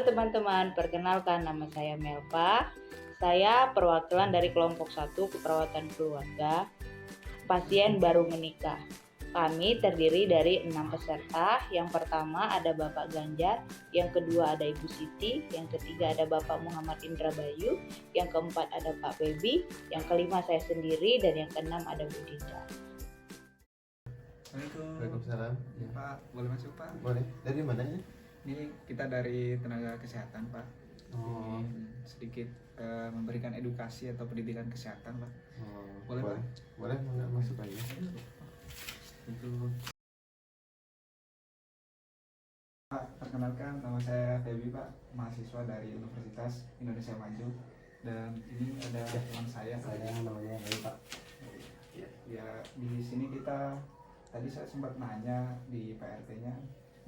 teman-teman, perkenalkan nama saya Melva. Saya perwakilan dari kelompok 1 keperawatan keluarga pasien baru menikah. Kami terdiri dari 6 peserta. Yang pertama ada Bapak Ganjar, yang kedua ada Ibu Siti, yang ketiga ada Bapak Muhammad Indra Bayu, yang keempat ada Pak Febi, yang kelima saya sendiri, dan yang keenam ada Bu Dinda. Waalaikumsalam. Ya, Pak, boleh masuk Pak? Boleh. Dari mana ya? Ini kita dari tenaga kesehatan Pak. Oh. Jadi, sedikit memberikan edukasi atau pendidikan kesehatan Pak. Boleh, Pak? Boleh, masuk aja. Itu. Pak, perkenalkan nama saya Febi Pak, mahasiswa dari Universitas Indonesia Maju. Dan ini ada teman saya namanya Pak. Ya, di sini kita tadi saya sempat nanya di PRT-nya,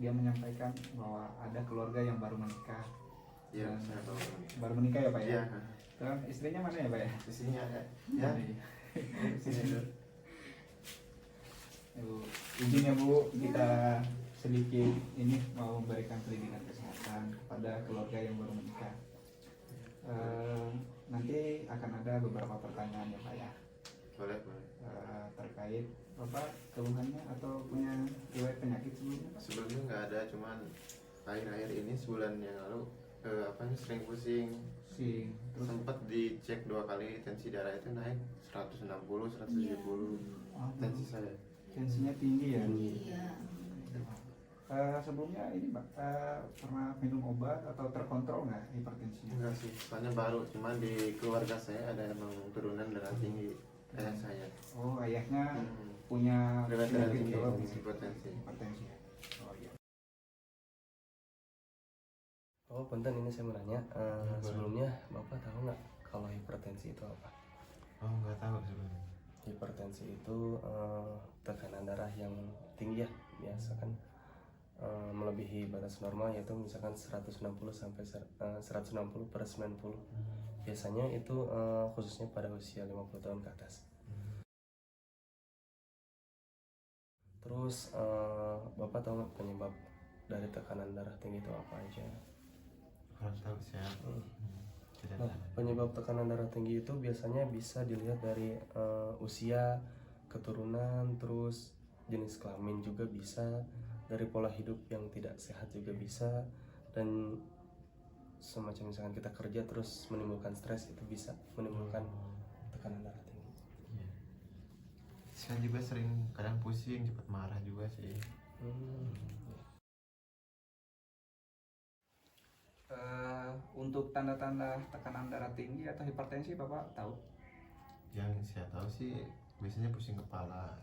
dia menyampaikan bahwa ada keluarga yang baru menikah. Iya, Dan saya tahu. baru menikah ya Pak ya? Iya. Dan istrinya mana ya Pak ya? Isinya ada. Ya. Sini dulu. Izin ya Bu, kita sedikit ini mau memberikan pendidikan kesehatan kepada keluarga yang baru menikah. Nanti akan ada beberapa pertanyaan ya Pak ya. Boleh. Terkait Bapak keluhannya atau punya riwayat penyakit sebelumnya Pak? Sebelumnya nggak ada, cuman akhir-akhir ini sebulan yang lalu sering pusing. Terus Sempat dicek 2 kali, tensi darah itu naik 160, 170. Tensi saya. tensinya tinggi ya? Iya. Sebelumnya ini Pak pernah minum obat atau terkontrol nggak hipertensinya? Enggak sih, soalnya baru, cuman di keluarga saya ada emang turunan darah tinggi ayah saya. Oh, ayahnya punya Darah penyakit tinggi, hipertensi. hipertensi. Oh iya. Oh, punten, ini saya mau nanya, sebelumnya Bapak tahu nggak kalau hipertensi itu apa? Oh, nggak tahu sebelumnya. Hipertensi itu tekanan darah yang tinggi ya, biasa kan melebihi batas normal, yaitu misalkan 160 sampai 160 per 90. Biasanya itu khususnya pada usia 50 tahun ke atas. Terus Bapak tahu nggak penyebab dari tekanan darah tinggi itu apa aja? Kurang tahu saya. Nah, penyebab tekanan darah tinggi itu biasanya bisa dilihat dari usia, keturunan, terus jenis kelamin juga bisa, dari pola hidup yang tidak sehat juga bisa, dan semacam misalkan kita kerja terus menimbulkan stres, itu bisa menimbulkan tekanan darah tinggi. Saya juga sering kadang pusing, cepat marah juga sih. Untuk tanda-tanda tekanan darah tinggi atau hipertensi Bapak tahu? Yang saya tahu sih biasanya pusing kepala,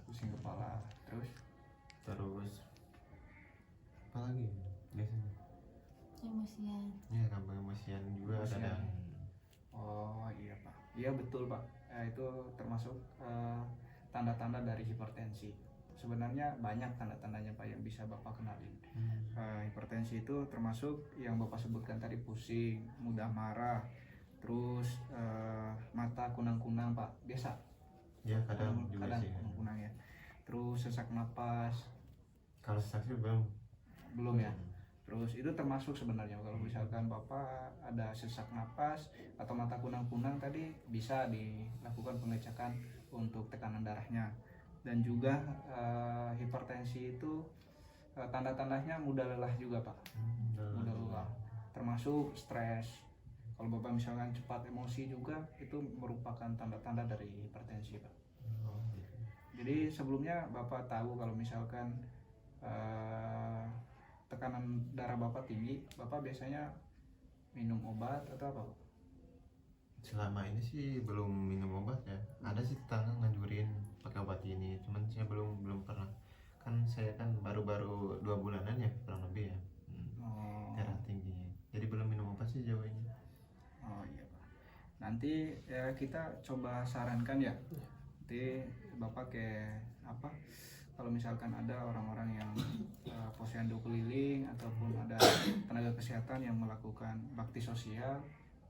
terus apa lagi biasanya? Emosian. Ya, gampang emosian juga ada. Oh iya Pak, iya betul Pak. Itu termasuk tanda-tanda dari hipertensi. Sebenarnya banyak tanda-tandanya Pak yang bisa Bapak kenalin. Hipertensi itu termasuk yang Bapak sebutkan tadi, pusing, mudah marah, terus mata kunang-kunang Pak, biasa. Ya, kadang juga sih. Kunang-kunang ya. Terus sesak napas. Kalau sesak sih Belum ya. Terus itu termasuk sebenarnya kalau misalkan Bapak ada sesak napas atau mata kunang-kunang tadi, bisa dilakukan pengecekan untuk tekanan darahnya. Dan juga hipertensi itu tanda-tandanya mudah lelah juga Pak. Mudah lelah, termasuk stres. Kalau Bapak misalkan cepat emosi juga, itu merupakan tanda-tanda dari hipertensi Pak. Jadi sebelumnya Bapak tahu kalau misalkan tekanan darah Bapak tinggi, Bapak biasanya minum obat atau apa? Selama ini sih belum minum obat ya. Ada sih tetangga nganjurin pakai obat ini, cuman saya belum pernah. Kan saya kan baru 2 bulanan ya, kurang lebih ya. Darah tingginya. Jadi belum minum obat sih jauh ini. Oh iya Pak. Nanti ya kita coba sarankan ya. Nanti Bapak kayak apa? Kalau misalkan ada orang-orang yang posyandu keliling ataupun ada tenaga kesehatan yang melakukan bakti sosial,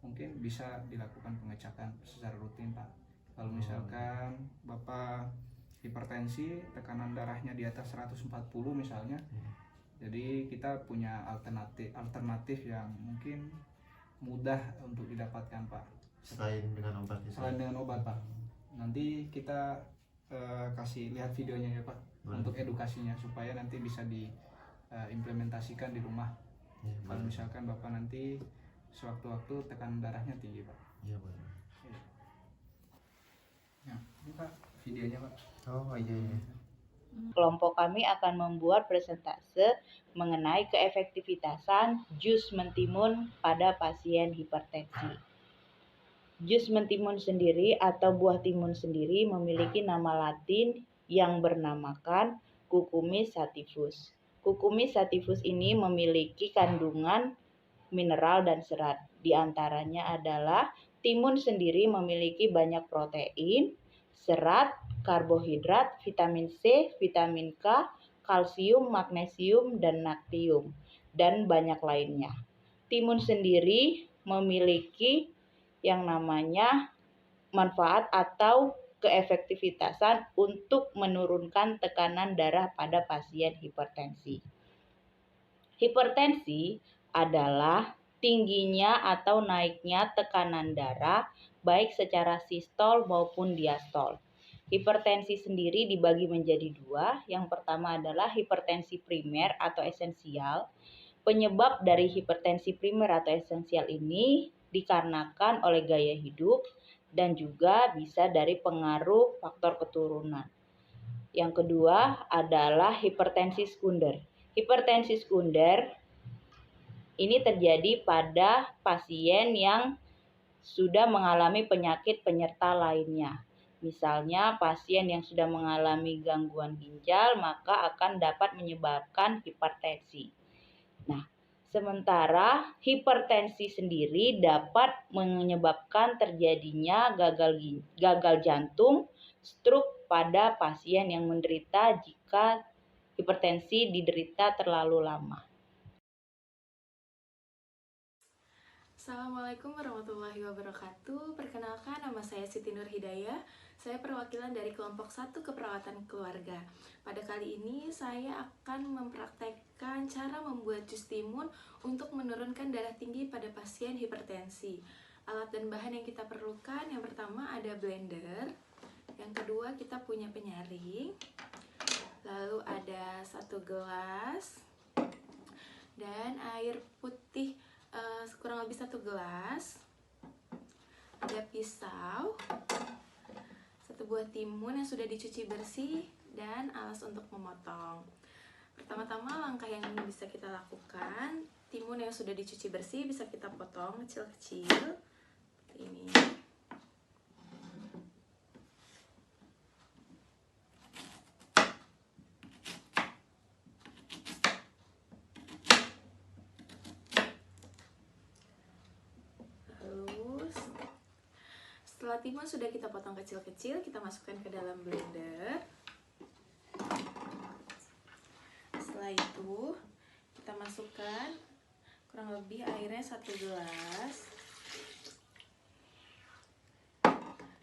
mungkin bisa dilakukan pengecekan secara rutin Pak. Kalau misalkan Bapak hipertensi, tekanan darahnya di atas 140 misalnya, Jadi kita punya alternatif yang mungkin mudah untuk didapatkan Pak. Selain dengan obat itu. Selain dengan obat Pak. Nanti kita kasih lihat videonya ya Pak. Boleh. Untuk edukasinya supaya nanti bisa diimplementasikan di rumah. Ya, Kalau boleh. misalkan Bapak nanti sewaktu-waktu tekanan darahnya tinggi Pak. Iya boleh. Ya, ini Pak videonya Pak. Oh iya iya. Kelompok kami akan membuat presentase mengenai keefektivitasan jus mentimun pada pasien hipertensi. Jus mentimun sendiri atau buah timun sendiri memiliki nama latin yang bernamakan Cucumis sativus. Cucumis sativus ini memiliki kandungan mineral dan serat. Di antaranya adalah timun sendiri memiliki banyak protein, serat, karbohidrat, vitamin C, vitamin K, kalsium, magnesium, dan natrium, dan banyak lainnya. Timun sendiri memiliki yang namanya manfaat atau keefektivitasan untuk menurunkan tekanan darah pada pasien hipertensi. Hipertensi adalah tingginya atau naiknya tekanan darah baik secara sistol maupun diastol. Hipertensi sendiri dibagi menjadi dua. Yang pertama adalah hipertensi primer atau esensial. Penyebab dari hipertensi primer atau esensial ini dikarenakan oleh gaya hidup dan juga bisa dari pengaruh faktor keturunan. Yang kedua adalah hipertensi sekunder. Hipertensi sekunder ini terjadi pada pasien yang sudah mengalami penyakit penyerta lainnya. Misalnya pasien yang sudah mengalami gangguan ginjal maka akan dapat menyebabkan hipertensi. Nah, sementara hipertensi sendiri dapat menyebabkan terjadinya gagal jantung, stroke pada pasien yang menderita jika hipertensi diderita terlalu lama. Assalamualaikum warahmatullahi wabarakatuh. Perkenalkan, nama saya Siti Nur Hidayah. Saya perwakilan dari kelompok 1 keperawatan keluarga. Pada kali ini saya akan mempraktekkan cara membuat jus timun untuk menurunkan darah tinggi pada pasien hipertensi. Alat dan bahan yang kita perlukan, yang pertama ada blender, yang kedua kita punya penyaring, lalu ada 1 gelas, dan air putih kurang lebih 1 gelas, ada pisau, 1 buah timun yang sudah dicuci bersih, dan alas untuk memotong. Pertama-tama langkah yang bisa kita lakukan, timun yang sudah dicuci bersih bisa kita potong kecil-kecil seperti ini. Setelah timun sudah kita potong kecil-kecil, kita masukkan ke dalam blender. Setelah itu, kita masukkan kurang lebih airnya 1 gelas.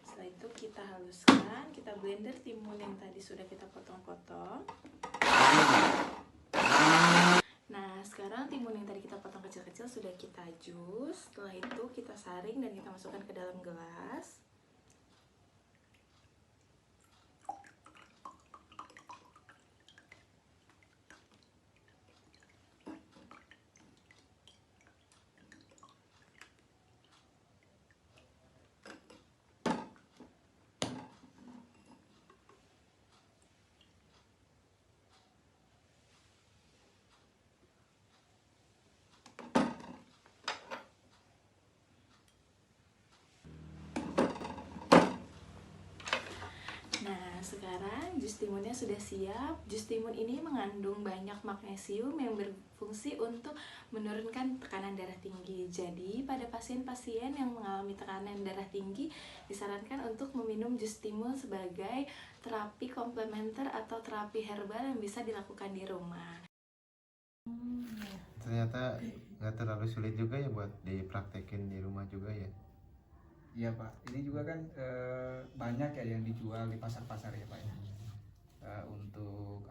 Setelah itu kita haluskan, kita blender timun yang tadi sudah kita potong-potong. Nah, sekarang timun yang tadi kita potong kecil-kecil sudah kita jus. Setelah itu kita saring dan kita masukkan ke dalam gelas. Nah, sekarang jus timunnya sudah siap. Jus timun ini mengandung banyak magnesium yang berfungsi untuk menurunkan tekanan darah tinggi. Jadi, pada pasien-pasien yang mengalami tekanan darah tinggi, disarankan untuk meminum jus timun sebagai terapi komplementer atau terapi herbal yang bisa dilakukan di rumah. Ternyata nggak terlalu sulit juga ya buat dipraktekin di rumah juga ya. Iya Pak, ini juga kan banyak ya yang dijual di pasar-pasar ya Pak ya. Untuk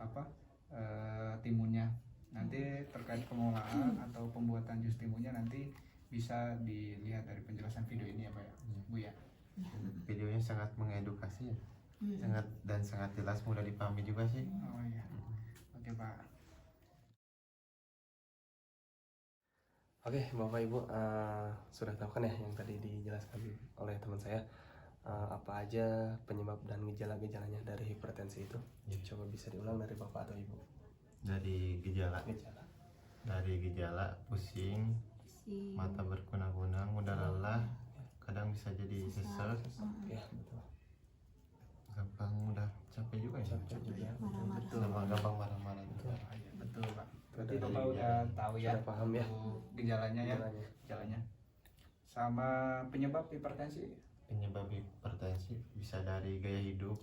timunnya. Nanti terkait pengolahan atau pembuatan jus timunnya nanti bisa dilihat dari penjelasan video ini ya Pak ya, Bu ya. Videonya sangat mengedukasi ya, sangat jelas, mudah dipahami juga sih. Oh iya, oke Pak. Oke, Bapak Ibu, sudah tahu kan ya yang tadi dijelaskan oleh teman saya, apa aja penyebab dan gejala-gejalanya dari hipertensi itu. Coba bisa diulang dari Bapak atau Ibu. Dari gejala pusing, mata berkunang-kunang, mudah lelah, kadang bisa jadi sesek, Ya, betul. gampang mudah capek juga ya. Capek juga. Betul, sama gampang marah-marah juga. Betul Pak. Berarti Sudah Bapak udah tahu ya, sudah paham ya untuk gejalanya ya, gejalanya. gejalanya. Sama penyebab hipertensi. Penyebab hipertensi bisa dari gaya hidup,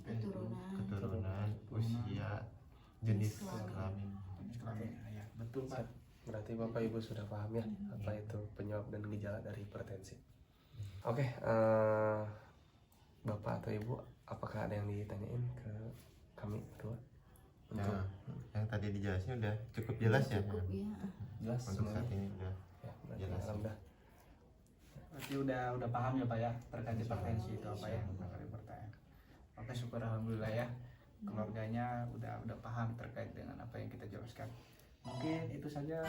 keturunan, usia, jenis kelamin. Jenis kelamin. Ya, betul Pak. Berarti Bapak Ibu sudah paham ya apa itu penyebab dan gejala dari hipertensi. Oke, Bapak atau Ibu, apakah ada yang ditanyain ke kami berdua? Nah, yang tadi dijelasin udah cukup jelas ya. Jelas Untuk semuanya. saat ini udah Ya, berarti jelas. alhamdulillah. Berarti udah paham ya Pak ya terkait hipertensi itu apa ya, terkait hipertensi. Oke, syukur alhamdulillah ya. Keluarganya udah paham terkait dengan apa yang kita jelaskan. Mungkin itu saja.